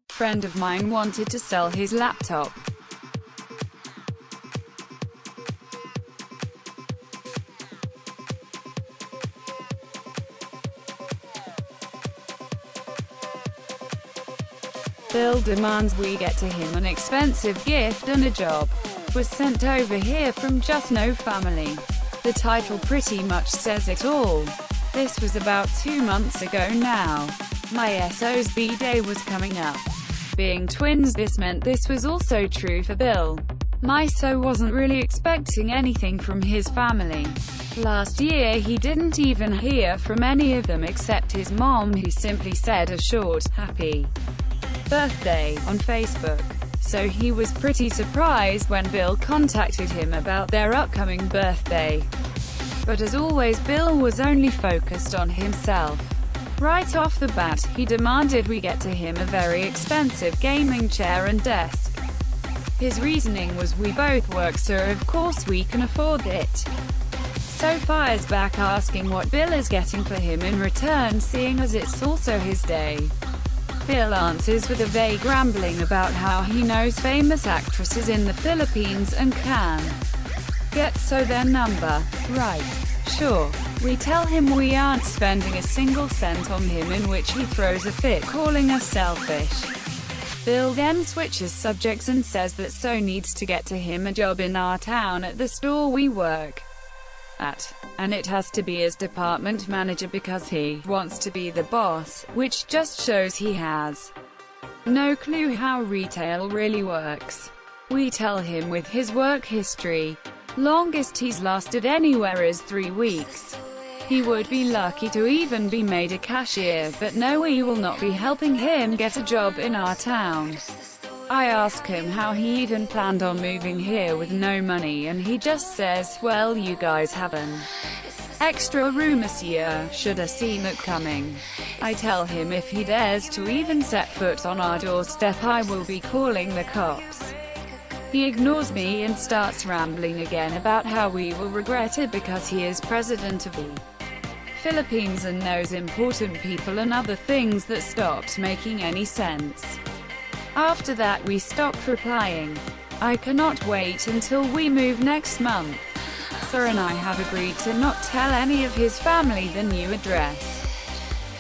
Friend of mine wanted to sell his laptop. Bill demands we get to him an expensive gift, and a job was sent over here from Just No Family. The title pretty much says it all. This was about 2 months ago now. My SO's B-Day was coming up. Being twins, this meant this was also true for Bill. My SO wasn't really expecting anything from his family. Last year he didn't even hear from any of them except his mom, who simply said a short, "Happy birthday" on Facebook. So he was pretty surprised when Bill contacted him about their upcoming birthday. But as always, Bill was only focused on himself. Right off the bat, he demanded we get to him a very expensive gaming chair and desk. His reasoning was, we both work, so of course we can afford it. So fires back asking what Bill is getting for him in return, seeing as it's also his day. Bill answers with a vague rambling about how he knows famous actresses in the Philippines and can get their number. Right. Sure. We tell him we aren't spending a single cent on him, in which he throws a fit, calling us selfish. Bill then switches subjects and says that So needs to get to him a job in our town at the store we work at, and it has to be as department manager because he wants to be the boss, which just shows he has no clue how retail really works. We tell him with his work history, longest he's lasted anywhere is 3 weeks. He would be lucky to even be made a cashier, but no, we will not be helping him get a job in our town. I ask him how he even planned on moving here with no money, and he just says, "Well, you guys have an extra room this year, should have seen it coming." I tell him if he dares to even set foot on our doorstep, I will be calling the cops. He ignores me and starts rambling again about how we will regret it because he is president of the Philippines and knows important people and other things that stopped making any sense. After that we stopped replying. I cannot wait until we move next month. Sir and I have agreed to not tell any of his family the new address.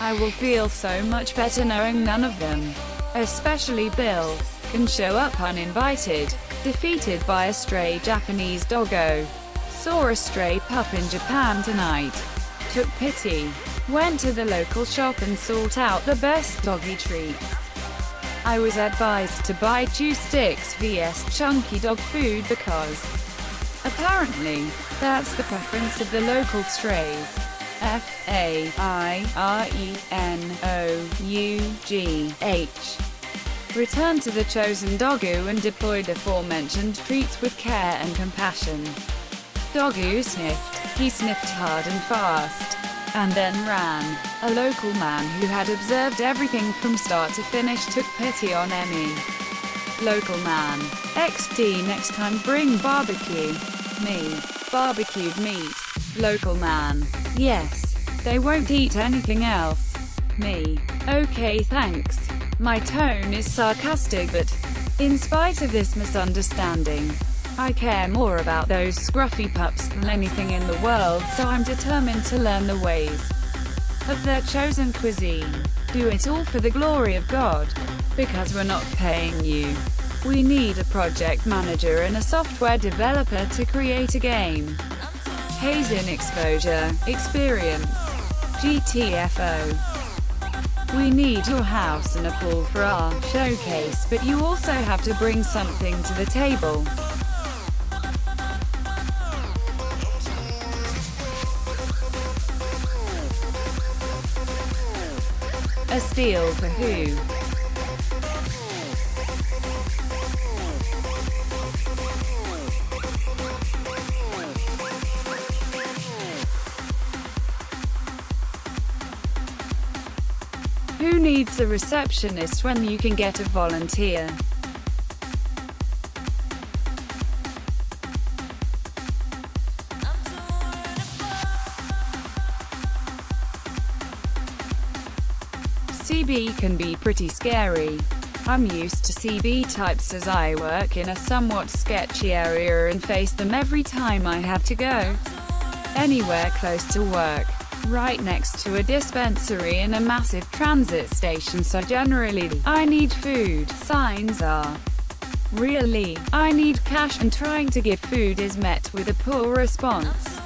I will feel so much better knowing none of them, especially Bill, can show up uninvited. Defeated by a stray Japanese doggo. Saw a stray pup in Japan tonight. Took pity. Went to the local shop and sought out the best doggy treats. I was advised to buy chew sticks vs chunky dog food because apparently that's the preference of the local strays. FAIRENOUGH. Returned to the chosen doggo and deployed aforementioned treats with care and compassion. Doggo sniffed. He sniffed hard and fast, and then ran. A local man who had observed everything from start to finish took pity on Emmy. Local man. XD, next time bring barbecue. Me. Barbecued meat. Local man. Yes. They won't eat anything else. Me. Okay, thanks. My tone is sarcastic, but in spite of this misunderstanding, I care more about those scruffy pups than anything in the world, so I'm determined to learn the ways of their chosen cuisine. Do it all for the glory of God. Because we're not paying you. We need a project manager and a software developer to create a game. Haze in exposure, experience. GTFO. We need your house and a pool for our showcase, but you also have to bring something to the table. A steal for who? Who needs a receptionist when you can get a volunteer? CB can be pretty scary. I'm used to CB types as I work in a somewhat sketchy area and face them every time I have to go anywhere close to work. Right next to a dispensary and a massive transit station, so generally the "I need food" signs are really "I need cash," and trying to give food is met with a poor response.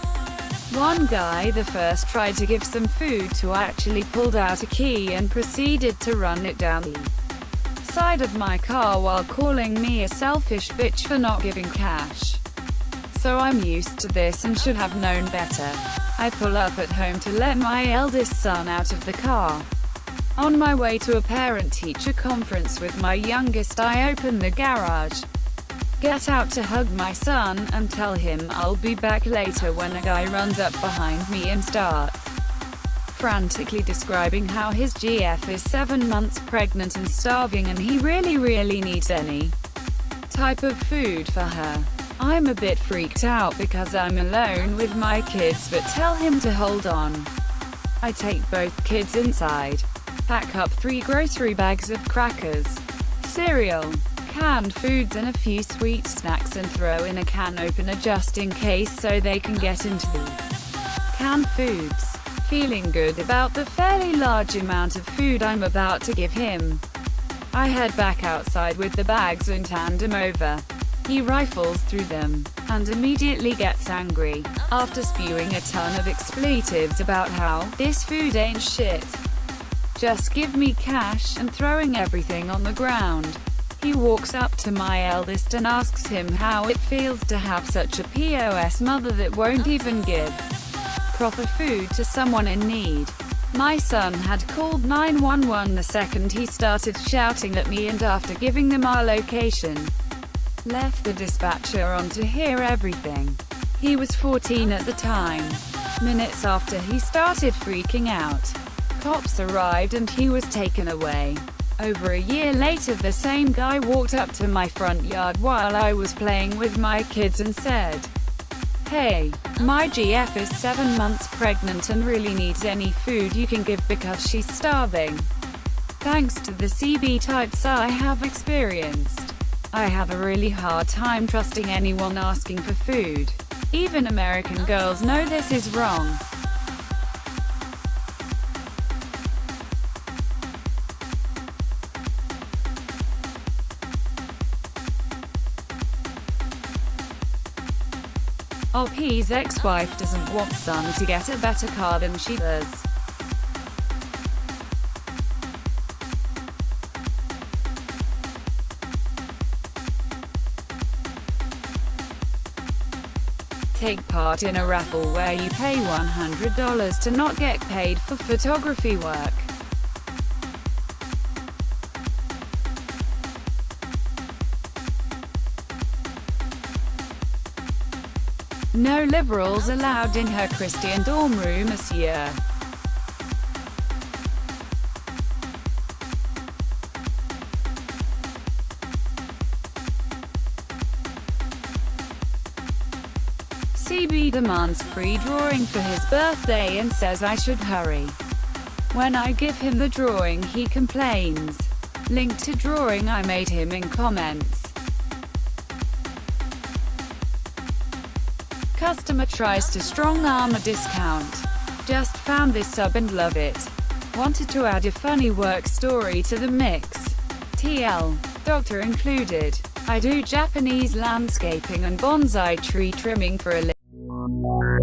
One guy the first tried to give some food to actually pulled out a key and proceeded to run it down the side of my car while calling me a selfish bitch for not giving cash. So I'm used to this and should have known better. I pull up at home to let my eldest son out of the car. On my way to a parent-teacher conference with my youngest, I open the garage, get out to hug my son, and tell him I'll be back later when a guy runs up behind me and starts frantically describing how his GF is 7 months pregnant and starving and he really needs any type of food for her. I'm a bit freaked out because I'm alone with my kids, but tell him to hold on. I take both kids inside, pack up 3 grocery bags of crackers, cereal, canned foods and a few sweet snacks, and throw in a can opener just in case so they can get into the canned foods. Feeling good about the fairly large amount of food I'm about to give him, I head back outside with the bags and hand him over. He rifles through them, and immediately gets angry, after spewing a ton of expletives about how "this food ain't shit, just give me cash," and throwing everything on the ground. He walks up to my eldest and asks him how it feels to have such a POS mother that won't even give proper food to someone in need. My son had called 911 the second he started shouting at me, and after giving them our location, left the dispatcher on to hear everything. He was 14 at the time. Minutes after he started freaking out, cops arrived and he was taken away. Over a year later, the same guy walked up to my front yard while I was playing with my kids and said, "Hey, my GF is 7 months pregnant and really needs any food you can give because she's starving." Thanks to the CB types I have experienced, I have a really hard time trusting anyone asking for food. Even American girls know this is wrong. Opie's ex-wife doesn't want son to get a better car than she does. Take part in a raffle where you pay $100 to not get paid for photography work. No liberals allowed in her Christian dorm room this year. CB demands free drawing for his birthday and says I should hurry. When I give him the drawing, he complains. Link to drawing I made him in comments. Customer tries to strong-arm a discount. Just found this sub and love it. Wanted to add a funny work story to the mix. TL. Doctor included. I do Japanese landscaping and bonsai tree trimming for a living.